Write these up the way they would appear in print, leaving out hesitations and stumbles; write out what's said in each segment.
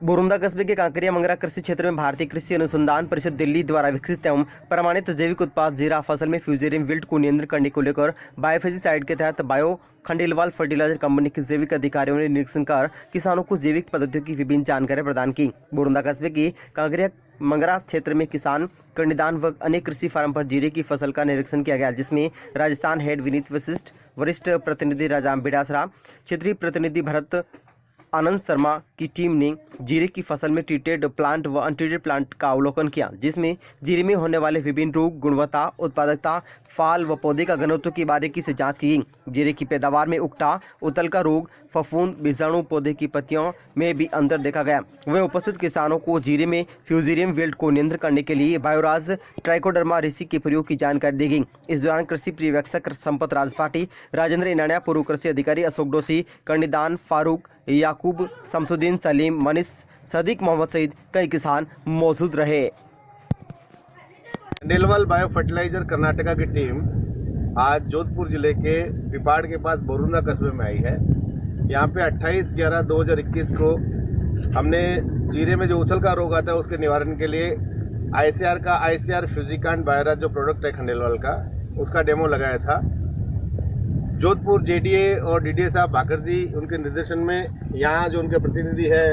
बोरुंदा कस्बे के कांकरिया मंगरा कृषि क्षेत्र में भारतीय कृषि अनुसंधान परिषद दिल्ली द्वारा विकसित एवं प्रमाणित जैविक उत्पाद जीरा फसल में फ्यूजेरियम विल्ट को नियंत्रण करने को लेकर बायोफेजिसाइड के तहत बायो खंडेलवाल फर्टिलाइजर कंपनी के जैविक अधिकारियों ने निरीक्षण कर किसानों को जैविक पद्धतियों की विभिन्न जानकारी प्रदान की। बोरुंदा कस्बे की कांकरिया मंगरा क्षेत्र में किसान कन्यादान व अनेक कृषि फार्म पर जीरे की फसल का निरीक्षण किया गया, जिसमें राजस्थान हेड विनीत वशिष्ठ, वरिष्ठ प्रतिनिधि राजाम बिडासरा, क्षेत्रीय प्रतिनिधि भरत आनंद शर्मा की टीम ने जीरे की फसल में ट्रीटेड प्लांट व अनट्रीटेड प्लांट का अवलोकन किया, जिसमें जीरे में होने वाले विभिन्न रोग, गुणवत्ता, उत्पादकता, फाल व पौधे का घनत्व की बारीकी से जांच की। जीरे की पैदावार में उकटा, उतल का रोग, फफूंद, बीजाणु, पौधे की पत्तियों में भी अंतर देखा गया। वहीं उपस्थित किसानों को जीरे में फ्यूजेरियम विल्ट को नियंत्रण करने के लिए बायोराज ट्राइकोडर्मा ऋषि के प्रयोग की जानकारी दी गई। इस दौरान कृषि पर्यवेक्षक संपत राजपाटी, राजेंद्र इनानिया, पूर्व कृषि अधिकारी अशोक डोसी, कन्यादान फारूक, याकूब, शमसुद्दीन, सलीम, मनीष, सदीक मोहम्मद सईद कई किसान मौजूद रहे। खंडेलवाल बायो फर्टिलाइजर कर्नाटका की टीम आज जोधपुर जिले के पिपाड़ के पास बोरुंदा कस्बे में आई है। यहाँ पे 28/11/2021 को हमने जीरे में जो उछल का रोग आता है उसके निवारण के लिए आईसीआर फ्यूजिकांड बायोराज जो प्रोडक्ट है खंडेलवाल का, उसका डेमो लगाया था। जोधपुर जेडीए और डीडीए साहब भाकर जी उनके निर्देशन में यहाँ जो उनके प्रतिनिधि है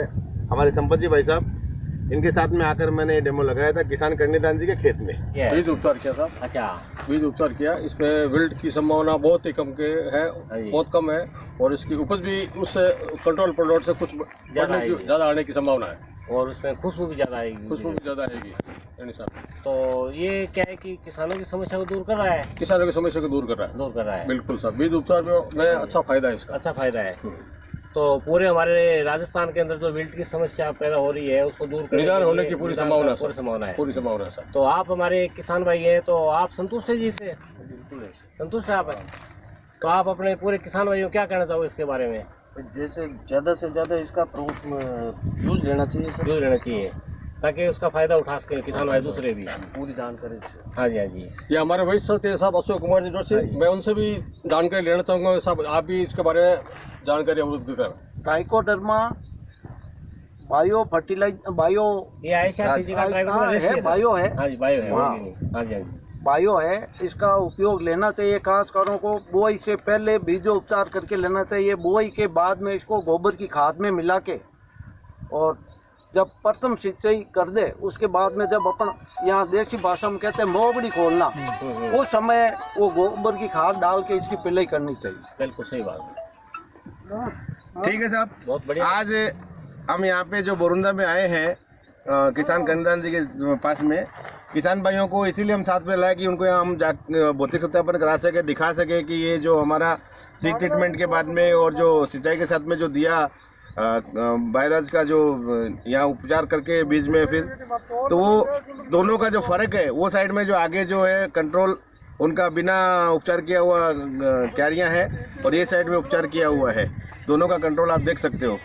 हमारे संपत जी भाई साहब, इनके साथ में आकर मैंने डेमो लगाया था किसान कन्यादान जी के खेत में। बीज उपचार किया था। अच्छा, बीज उपचार किया। इसमें विल्ट की संभावना बहुत ही कम के है, बहुत कम है, और इसकी उपज भी उससे कंट्रोल प्रोडक्ट से कुछ ज्यादा आने की संभावना है, और उसमें खुशबू भी ज्यादा आएगी। खुशबू भी ज्यादा आएगी। तो ये क्या है कि किसानों की समस्या को दूर कर रहा है। किसानों की समस्या को दूर कर रहा है। बिल्कुल सर, बीज उपचार में अच्छा फायदा है इसका। अच्छा फायदा है। तो पूरे हमारे राजस्थान के अंदर जो विल्ट की समस्या पैदा हो रही है उसको दूर करने निदान होने की पूरी संभावना है। पूरी संभावना है सर। तो आप हमारे किसान भाई हैं, तो आप संतुष्ट है जी से? बिल्कुल संतुष्ट है आप। तो आप अपने पूरे किसान भाइयों क्या कहना चाहोगे इसके बारे में? जैसे ज़्यादा से ज़्यादा इसका यूज लेना चाहिए ताकि उसका फायदा उठा सके किसान भाई दूसरे भी। पूरी जानकारी। हाँ जी, हाँ जी। ये हमारे वरिष्ठ के साहब अशोक कुमार जी जोशी, मैं उनसे भी जानकारी लेना चाहूँगा। साहब आप भी इसके बारे में जानकारी अवरुद्ध करें। ट्राइकोडर्मा बायो फर्टिलाइजर बायो ये है, बायो है। हाँ जी, बायो है। हाँ जी, बायो है। इसका उपयोग लेना चाहिए काश्तकारों को। बुआई से पहले बीजोपचार करके लेना चाहिए। बुआई के बाद में इसको गोबर की खाद में मिला के, और जब प्रथम सिंचाई कर दे उसके बाद में जब अपन यहाँ देसी भाषा में कहते हैं मोबड़ी खोलना, उस समय वो गोबर की खाद डाल के इसकी पिलाई करनी चाहिए। बिल्कुल सही बात है। ठीक है साहब, बहुत बढ़िया। आज हम यहाँ पे जो बोरुंदा में आए हैं किसान कन्यादान जी के पास में, किसान भाइयों को इसीलिए हम साथ में लाए कि उनको यहाँ हम भौतिक सत्यापन करा सके, दिखा सके कि ये जो हमारा सीड ट्रीटमेंट के बाद में और जो सिंचाई के साथ में जो दिया बायोराज का जो यहाँ उपचार करके बीज में, फिर तो वो दोनों का जो फर्क है, वो साइड में जो आगे जो है कंट्रोल उनका बिना उपचार किया हुआ क्यारियाँ है, और ये साइड में उपचार किया हुआ है। दोनों का कंट्रोल आप देख सकते हो।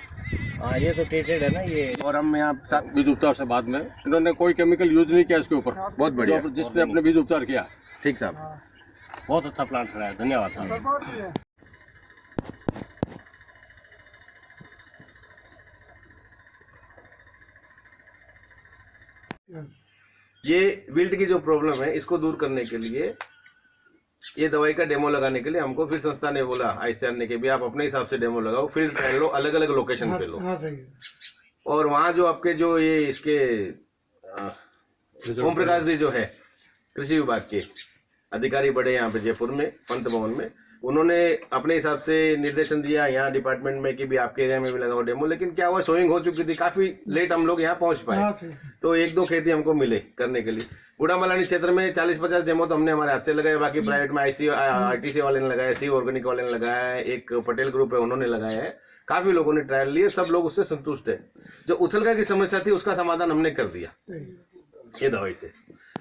ये तो ट्रीटेड है ना ये। और हम यहाँ साथ बीज उपचार से बाद में इन्होंने कोई केमिकल यूज नहीं किया इसके ऊपर। बहुत बढ़िया, जिसने अपने बीज उपचार किया। ठीक साहब, बहुत अच्छा प्लांट खड़ा है। धन्यवाद साहब। ये विल्ट की जो प्रॉब्लम है इसको दूर करने के लिए ये दवाई का डेमो लगाने के लिए हमको फिर संस्था ने बोला, आईसीआर ने, कि भी आप अपने हिसाब से डेमो लगाओ, फील्ड ट्रायल लो, अलग अलग लोकेशन पे लो। और वहाँ जो आपके जो ये इसके ओम प्रकाश जी जो है कृषि विभाग के अधिकारी बड़े यहाँ पे जयपुर में पंत भवन में, उन्होंने अपने हिसाब से निर्देशन दिया यहाँ डिपार्टमेंट में कि भी आपके एरिया में भी लगाओ डेमो। लेकिन क्या हुआ, सोइंग हो चुकी थी, काफी लेट हम लोग यहाँ पहुंच पाए। तो 1-2 खेती हमको मिले करने के लिए। बूढ़ा मलानी क्षेत्र में 40-50 डेमो तो हमने हमारे हाथ से लगाए। बाकी प्राइवेट में आईटीसी वाले ने लगाया, सी ऑर्गेनिक वाले ने लगाया है, एक पटेल ग्रुप है उन्होंने लगाया है। काफी लोगों ने ट्रायल लिए, सब लोग उससे संतुष्ट है। जो उछलका की समस्या थी उसका समाधान हमने कर दिया ये दवाई से।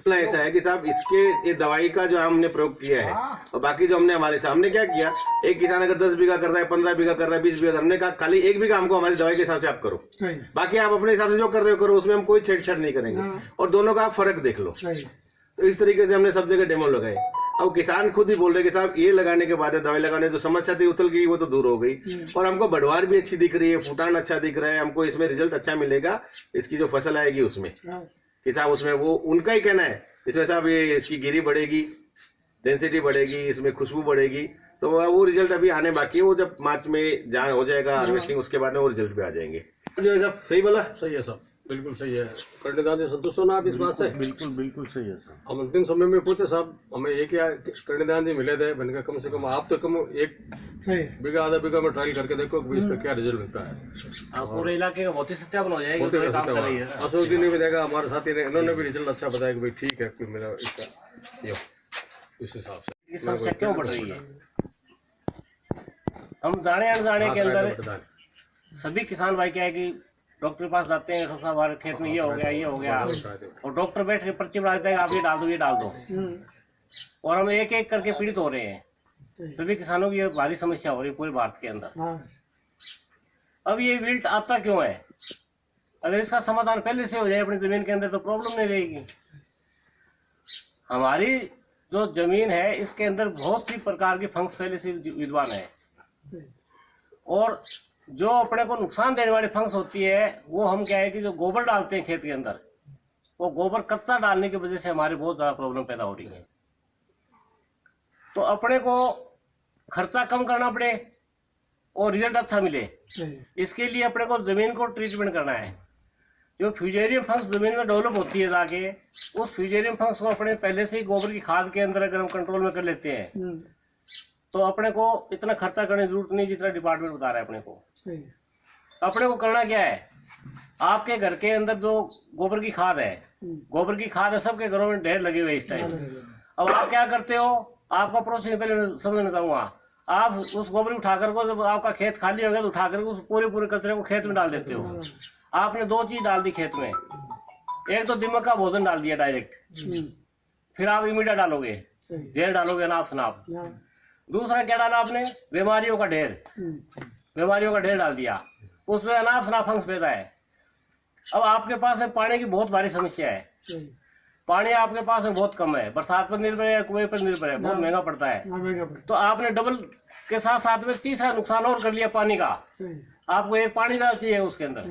ऐसा है कि साहब इसके ये दवाई का जो हमने प्रयोग किया है, और बाकी जो हमने हमारे सामने क्या किया, एक किसान अगर 10 बीघा कर रहा है, 15 बीघा कर रहा है, 20 बीघा, हमने कहा खाली 1 बीघा हमको हमारी दवाई के हिसाब से आप करो, बाकी आप अपने हिसाब से जो कर रहे हो करो, उसमें हम कोई छेड़छाड़ नहीं करेंगे, और दोनों का आप फर्क देख लो। तो इस तरीके से हमने सब जगह डेमो लगाए। अब किसान खुद ही बोल रहे कि साहब ये लगाने के बाद में दवाई लगाने जो समस्या थी उतल गई, वो तो दूर हो गई और हमको बढ़वार भी अच्छी दिख रही है, फूटान अच्छा दिख रहा है, हमको इसमें रिजल्ट अच्छा मिलेगा, इसकी जो फसल आएगी उसमें कि साहब उसमें वो उनका ही कहना है इसमें साहब ये इसकी गिरी बढ़ेगी, डेंसिटी बढ़ेगी, इसमें खुशबू बढ़ेगी, तो वो रिजल्ट अभी आने बाकी है। वो जब मार्च में जहाँ हो जाएगा हार्वेस्टिंग उसके बाद में वो रिजल्ट भी आ जाएंगे। जो है साहब सही बोला? सही है साहब, बिल्कुल सही है। कर्णिदान जी संतुष्ट हो ना आप इस बात से? बिल्कुल सही है सर। हम अंतिम समय में पूछे साहब, हमें ये क्या कर्णिदान जी मिले थे, मैंने कहा कम से कम आप तो कम 1 बीघा आधा बीघा में ट्रायल करके देखो कि इसका क्या रिजल्ट मिलता है। पूरे इलाके का बहुत ही सत्यापन हो जाएगा। अशोक जी ने भी देखा, हमारे साथी ने, इन्होंने भी रिजल्ट अच्छा बताया कि भाई ठीक है कि मेरा इसका ये इस हिसाब से। ये समस्या क्यों बढ़ रही है? हम जाने अनजाने के अंदर सभी किसान भाई क्या है कि डॉक्टर के पास जाते हैं, सब हमारे खेत में ये हो गया, और डॉक्टर बैठ के पर्ची बना देते हैं, आप ये डाल दो, और हम एक एक करके पीड़ित हो रहे हैं। सभी किसानों की ये भारी समस्या हो रही है पूरे भारत के अंदर। अब ये विल्ट आता क्यों है? अगर इसका समाधान पहले से हो जाए अपनी जमीन के अंदर तो प्रॉब्लम नहीं रहेगी। हमारी जो जमीन है इसके अंदर बहुत सी प्रकार की फंगस पहले से विद्वान है, और जो अपने को नुकसान देने वाली फंगस होती है वो हम क्या है कि जो गोबर डालते हैं खेत के अंदर, वो गोबर कच्चा डालने की वजह से हमारे बहुत ज्यादा प्रॉब्लम पैदा हो रही है। तो अपने को खर्चा कम करना पड़े और रिजल्ट अच्छा मिले, इसके लिए अपने को जमीन को ट्रीटमेंट करना है। जो फ्यूजेरियम फंगस जमीन में डेवलप होती है जाके, उस फ्यूजेरियम फंगस को अपने पहले से ही गोबर की खाद के अंदर अगर हम कंट्रोल में कर लेते हैं तो अपने को इतना खर्चा करने की जरूरत नहीं जितना डिपार्टमेंट बता रहा है अपने को। अपने को करना क्या है, आपके घर के अंदर जो गोबर की खाद है, गोबर की खाद है सबके घरों में ढेर लगे हुए इस टाइम। अब आप क्या करते हो, आपका प्रोसेस पहले समझना चाहूंगा। आप उस गोबर उठाकर को जब आपका खेत खाली हो गया तो उठाकर उस पूरे कचरे को खेत में डाल देते हो। आपने 2 चीज डाल दी खेत में, एक तो दिमाग का भोजन डाल दिया डायरेक्ट, फिर आप इमीडिया डालोगे, ढेर डालोगे अनाप शनाप। दूसरा क्या डाला आपने, बीमारियों का ढेर डाल दिया, उसमें अनाप शनाप फंगस पैदा है। अब आपके पास में पानी की बहुत भारी समस्या है, पानी आपके पास में बहुत कम है, बरसात पर निर्भर है, कुएं पर निर्भर है, बहुत महंगा पड़ता है। तो आपने डबल के साथ में तीसरा नुकसान और कर लिया पानी का। आपको एक पानी डाल चाहिए उसके अंदर,